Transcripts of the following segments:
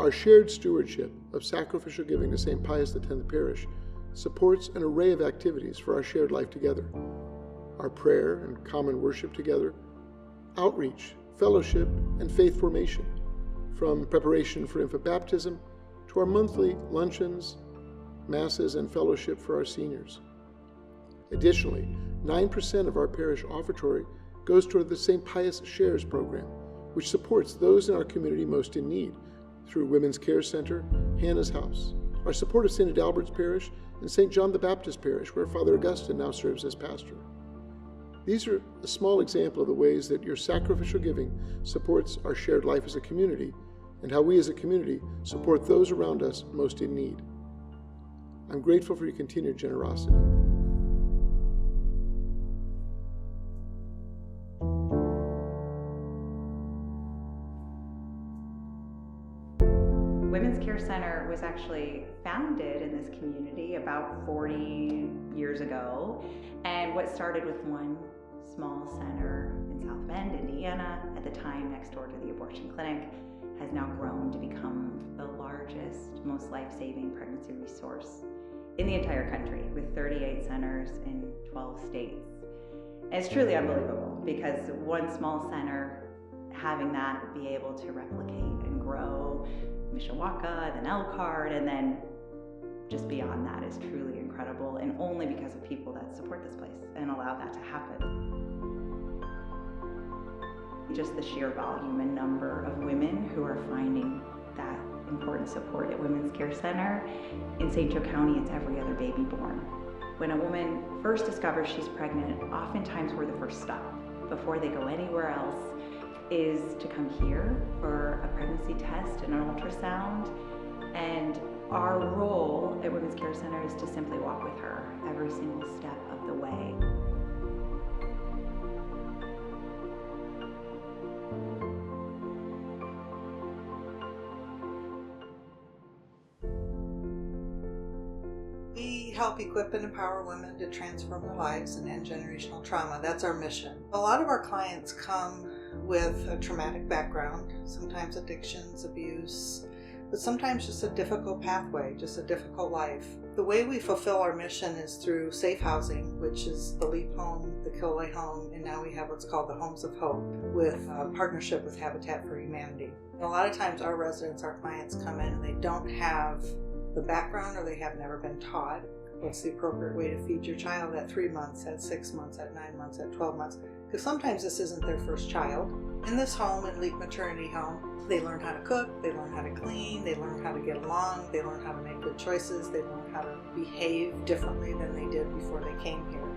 Our shared stewardship of sacrificial giving to St. Pius X Parish supports an array of activities for our shared life together. Our prayer and common worship together, outreach, fellowship, and faith formation, from preparation for infant baptism to our monthly luncheons, masses, and fellowship for our seniors. Additionally, 9% of our parish offertory goes toward the St. Pius Shares program, which supports those in our community most in need through Women's Care Center, Hannah's House, our support of St. Adalbert's Parish, and St. John the Baptist Parish, where Father Augustine now serves as pastor. These are a small example of the ways that your sacrificial giving supports our shared life as a community and how we as a community support those around us most in need. I'm grateful for your continued generosity. Women's Care Center was actually founded in this community about 40 years ago, and what started with one small center in South Bend, Indiana, at the time next door to the abortion clinic, has now grown to become the largest, most life-saving pregnancy resource in the entire country, with 38 centers in 12 states. And it's truly unbelievable because one small center, having that be able to replicate and grow Mishawaka, then Elkhart, and then just beyond that is truly incredible, and only because of people that support this place and allow that to happen. Just the sheer volume and number of women who are finding that important support at Women's Care Center. In St. Joe County, it's every other baby born. When a woman first discovers she's pregnant, oftentimes we're the first stop before they go anywhere else is to come here for a pregnancy test and an ultrasound. And our role at Women's Care Center is to simply walk with her every single step of the way. We help equip and empower women to transform their lives and end generational trauma. That's our mission. A lot of our clients come with a traumatic background, sometimes addictions, abuse, but sometimes just a difficult pathway, just a difficult life. The way we fulfill our mission is through safe housing, which is the LEAP home, the Kilway home, and now we have what's called the Homes of Hope with a partnership with Habitat for Humanity. And a lot of times our residents, our clients come in and they don't have the background, or they have never been taught what's the appropriate way to feed your child at 3 months, at 6 months, at 9 months, at 12 months. Because sometimes this isn't their first child. In this home, in Leap Maternity Home, they learn how to cook, they learn how to clean, they learn how to get along, they learn how to make good choices, they learn how to behave differently than they did before they came here.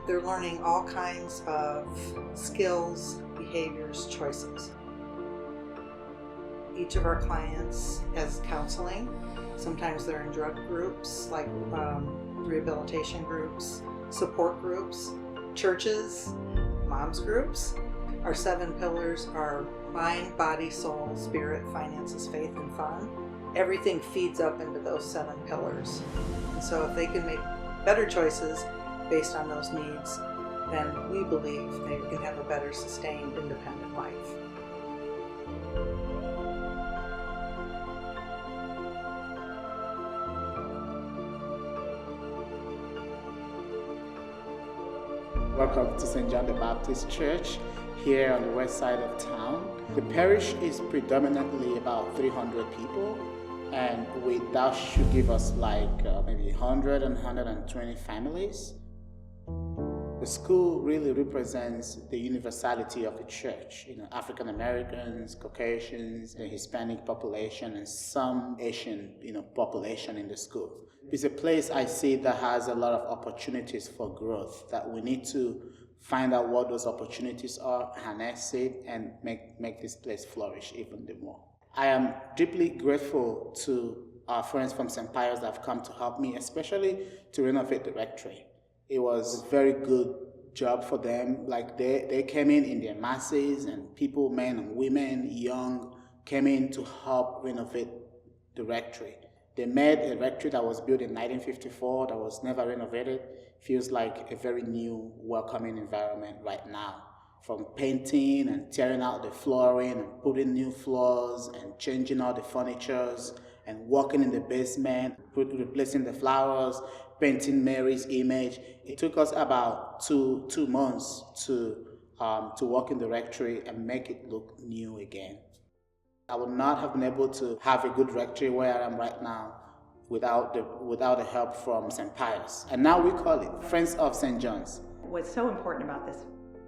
They're learning all kinds of skills, behaviors, choices. Each of our clients has counseling. Sometimes they're in drug groups, like rehabilitation groups, support groups, churches, moms groups. Our 7 pillars are mind, body, soul, spirit, finances, faith, and fun. Everything feeds up into those 7 pillars. And so if they can make better choices based on those needs, then we believe they can have a better sustained, independent life. Welcome to St. John the Baptist Church here on the west side of town. The parish is predominantly about 300 people, and that should give us like maybe 100 and 120 families. The school really represents the universality of the church. African Americans, Caucasians, the Hispanic population, and some Asian, population in the school. It's a place I see that has a lot of opportunities for growth, that we need to find out what those opportunities are, harness it, and make this place flourish even more. I am deeply grateful to our friends from St. Pius that have come to help me, especially to renovate the rectory. It was a very good job for them. Like they came in their masses, and people, men and women, young, came in to help renovate the rectory. They made a rectory that was built in 1954 that was never renovated. Feels like a very new, welcoming environment right now from painting and tearing out the flooring and putting new floors and changing all the furnitures and working in the basement, replacing the flowers, painting Mary's image. It took us about two months to work in the rectory and make it look new again. I would not have been able to have a good rectory where I am right now without the help from St. Pius. And now we call it Friends of St. John's. What's so important about this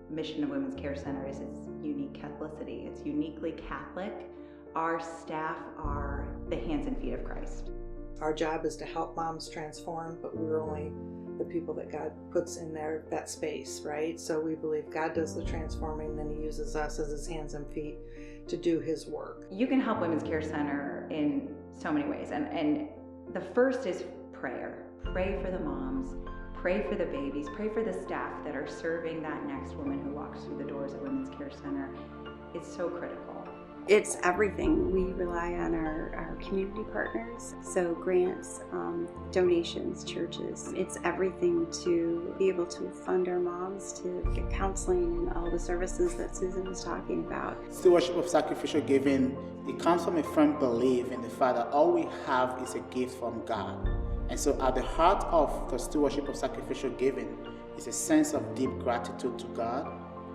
mission of Women's Care Center is its unique Catholicity. It's uniquely Catholic. Our staff are the hands and feet of Christ. Our job is to help moms transform, but we're only the people that God puts in there, that space, right? So we believe God does the transforming, then He uses us as His hands and feet to do His work. You can help Women's Care Center in so many ways, and the first is prayer. Pray for the moms, pray for the babies, pray for the staff that are serving that next woman who walks through the doors of Women's Care Center. It's so critical. It's everything. We rely on our community partners, so grants, donations, churches. It's everything to be able to fund our moms to get counseling and all the services that Susan was talking about. Stewardship of Sacrificial Giving, it comes from a firm belief in the fact that all we have is a gift from God. And so at the heart of the Stewardship of Sacrificial Giving is a sense of deep gratitude to God.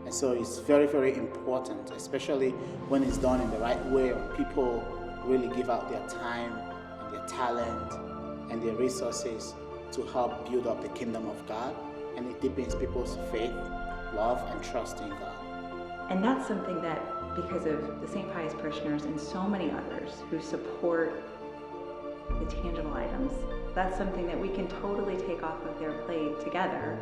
And so it's very, very important, especially when it's done in the right way, or people really give out their time and their talent and their resources to help build up the kingdom of God. And it deepens people's faith, love, and trust in God. And that's something that, because of the St. Pius parishioners and so many others who support the tangible items, that's something that we can totally take off of their plate together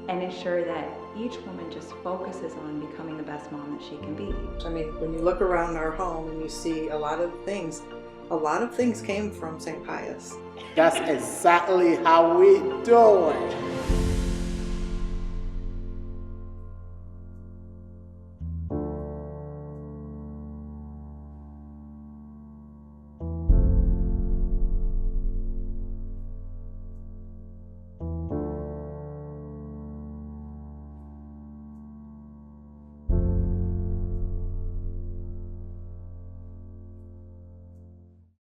and ensure that each woman just focuses on becoming the best mom that she can be. I mean, when you look around our home and you see a lot of things came from St. Pius. That's exactly how we do it.